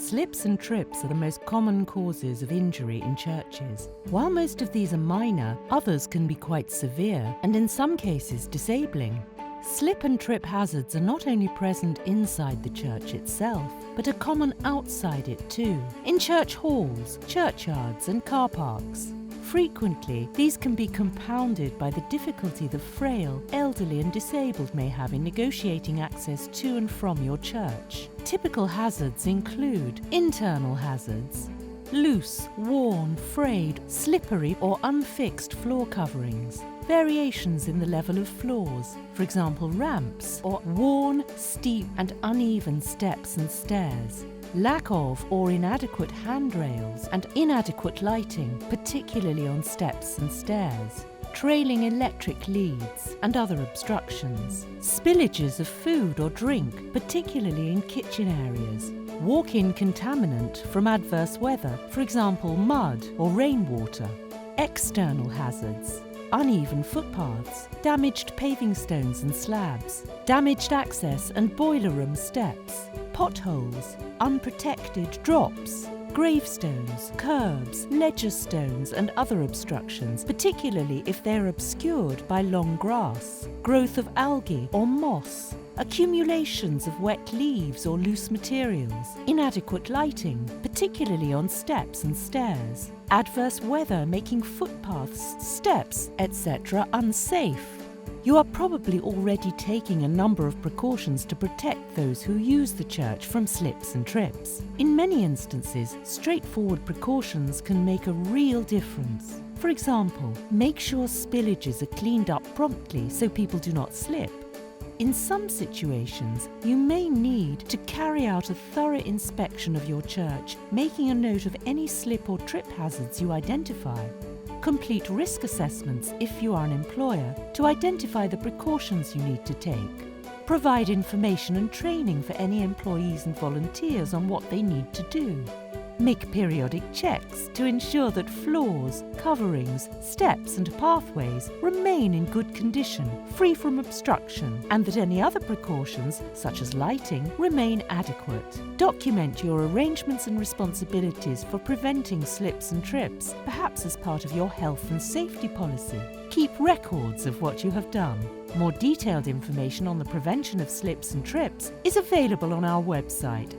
Slips and trips are the most common causes of injury in churches. While most of these are minor, others can be quite severe and in some cases disabling. Slip and trip hazards are not only present inside the church itself, but are common outside it too, in church halls, churchyards and car parks. Frequently, these can be compounded by the difficulty the frail, elderly and disabled may have in negotiating access to and from your church. Typical hazards include internal hazards, loose, worn, frayed, slippery or unfixed floor coverings, variations in the level of floors, for example ramps, or worn, steep and uneven steps and stairs, lack of or inadequate handrails and inadequate lighting, particularly on steps and stairs, trailing electric leads and other obstructions, spillages of food or drink, particularly in kitchen areas, walk-in contaminant from adverse weather, for example mud or rainwater, external hazards, uneven footpaths, damaged paving stones and slabs, damaged access and boiler room steps, potholes, unprotected drops, gravestones, curbs, ledger stones and other obstructions, particularly if they're obscured by long grass, growth of algae or moss, accumulations of wet leaves or loose materials, inadequate lighting, particularly on steps and stairs, adverse weather making footpaths, steps, etc. unsafe. You are probably already taking a number of precautions to protect those who use the church from slips and trips. In many instances, straightforward precautions can make a real difference. For example, make sure spillages are cleaned up promptly so people do not slip. In some situations, you may need to carry out a thorough inspection of your church, making a note of any slip or trip hazards you identify. Complete risk assessments if you are an employer to identify the precautions you need to take. Provide information and training for any employees and volunteers on what they need to do. Make periodic checks to ensure that floors, coverings, steps and pathways remain in good condition, free from obstruction, and that any other precautions, such as lighting, remain adequate. Document your arrangements and responsibilities for preventing slips and trips, perhaps as part of your health and safety policy. Keep records of what you have done. More detailed information on the prevention of slips and trips is available on our website.